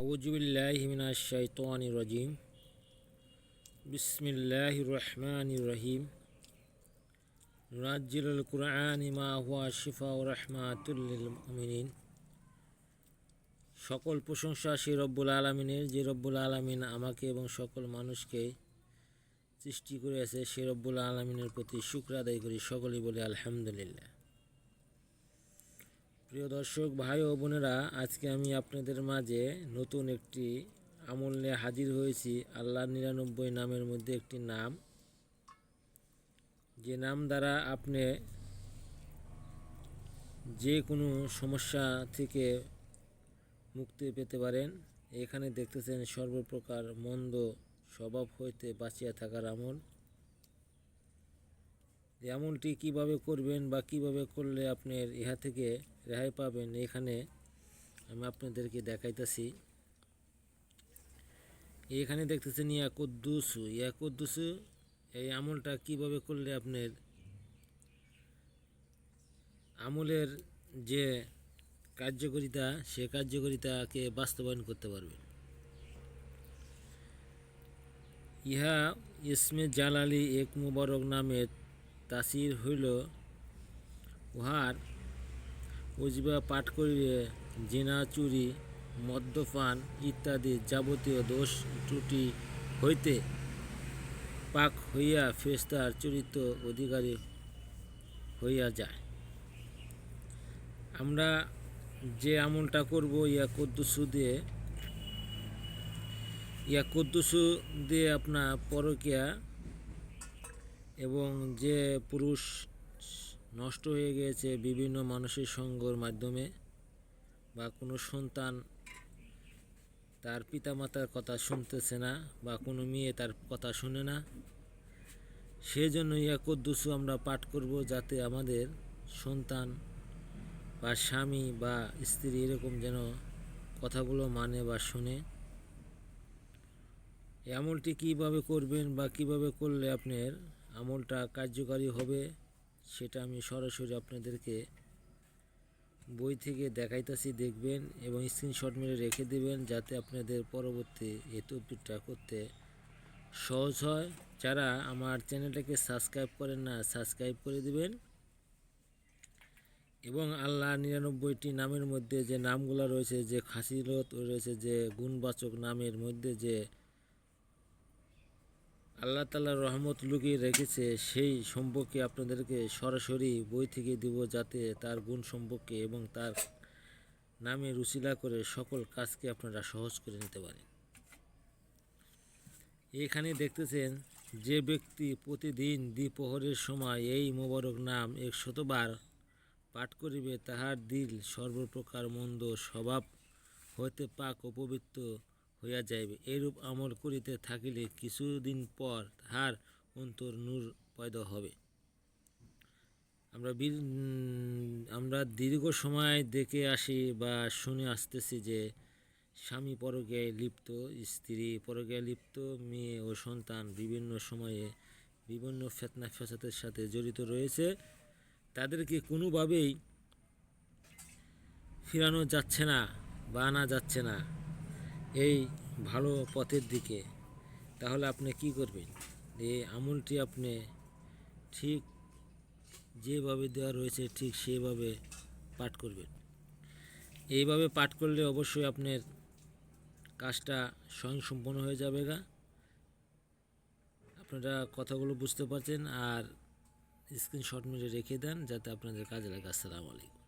আউযুবিল্লাহি মিনাশ শাইতানির রাজিম। বিসমিল্লাহির রহমানির রহিম। নুনাজ্জিলুল কুরআনি মা হুয়া শিফাউ ওয়া রাহমাতুল লিল মুমিনিন। সকল প্রশংসা সেই রব্বুল আলামিনের, যে রব্বুল আলামিন আমাকে এবং সকল মানুষকে সৃষ্টি করেছে। সেই রব্বুল আলামিনের প্রতি শুকর আদায় করি, সকলেই বলে আলহামদুলিল্লাহ। প্রিয় দর্শক ভাই ও বোনেরা, আজকে আমি আপনাদের মাঝে নতুন একটি আমল নিয়ে হাজির হয়েছি। আল্লাহর 99 নামের মধ্যে একটি নাম, যে নাম দ্বারা আপনি যে কোনো সমস্যা থেকে মুক্তি পেতে পারেন। এখানে দেখতেছেন সর্বপ্রকার মন্দ স্বভাব হইতে বাঁচিয়া থাকার আমল। এমনটি কিভাবে করবেন বা কিভাবে করলে আপনার ইহা থেকে রেহাই পাবেন, এখানে আমি আপনাদেরকে দেখাইতেছি। এখানে দেখতেছেন ইয়া কুদ্দুসু। এই আমলটা কিভাবে করলে আপনার আমলের যে কার্যকারিতা, সে কার্যকারিতাকে বাস্তবায়ন করতে পারবেন। ইহা ইসমে জালালি এক মুবারক নামের তাসির হইল, উহার উজবা পাঠ করিলে জিনা, চুরি, মদ্যপান ইত্যাদি যাবতীয় দোষ ত্রুটি হইতে পাক হইয়া ফেরেশতার চরিত্র অধিকারী হইয়া যায়। আমরা যে আমলটা করব ইয়া কুদ্দুসু দিয়ে আপনার পরকীয়া এবং যে পুরুষ নষ্ট হয়ে গিয়েছে বিভিন্ন মানুষের সঙ্গের মাধ্যমে, বা কোনো সন্তান তার পিতামাতার কথা শুনতেছে না, বা কোনো মেয়ে তার কথা শুনে না, সেই জন্য ইয়া কুদ্দুসু আমরা পাঠ করব, যাতে আমাদের সন্তান বা স্বামী বা স্ত্রী এরকম যেন কথাগুলো মানে বা শুনে। এই আমলটি কীভাবে করবেন বা কিভাবে করলে আপনার আমলটা কার্যকারী হবে, সেটা আমি সরাসরি আপনাদেরকে বই থেকে দেখাইতেছি, দেখবেন এবং স্ক্রিনশট মেরে রেখে দেবেন, যাতে আপনাদের পরবর্তী এই তদবিরটা করতে সহজ হয়। যারা আমার চ্যানেলটাকে সাবস্ক্রাইব করেন না, সাবস্ক্রাইব করে দিবেন। এবং আল্লাহ 99টি নামের মধ্যে যে নামগুলো রয়েছে, যে খাসিলত রয়েছে, যে গুণবাচক নামের মধ্যে যে আল্লাহ তাআলার রহমত লুকিয়ে রেখেছে, সেই সম্পর্কে আপনাদেরকে সরাসরি বই থেকে দিব, যাতে তার গুণ সম্পর্কে এবং তার নামের উসিলা করে সকল কাজকে আপনারা সহজ করে নিতে পারেন। এখানে দেখতেছেন, যে ব্যক্তি প্রতিদিন দ্বিপ্রহরের সময় এই মোবারক নাম 100 বার পাঠ করিবে, তাহার দিল সর্বপ্রকার মন্দ স্বভাব হইতে পাক ও পবিত্র হইয়া যাইবে। এরূপ আমল করিতে থাকিলে কিছুদিন পর তাহার অন্তর নূর পয়দা হবে। আমরা দীর্ঘ সময় দেখে আসি বা শুনে আসতেছি যে স্বামী পরকীয়ায় লিপ্ত, স্ত্রী পরকীয়ায় লিপ্ত, মেয়ে ও সন্তান বিভিন্ন সময়ে বিভিন্ন ফিতনা ফাসাদের সাথে জড়িত রয়েছে। তাদেরকে কোনোভাবেই ফিরানো যাচ্ছে না বা আনা যাচ্ছে না এই ভালো পথের দিকে। তাহলে আপনি কি করবেন? এই আমলটি আপনি ঠিক যেভাবে দেওয়া রয়েছে ঠিক সেইভাবে পাঠ করবেন। এইভাবে পাঠ করলে অবশ্যই আপনার কাজটা স্বয়ংসম্পন্ন হয়ে যাবে। আপনারা কথাগুলো বুঝতে পারছেন, আর স্ক্রিনশট মেরে রেখে দেন, যাতে আপনাদের কাজে লাগে। আসসালামু আলাইকুম।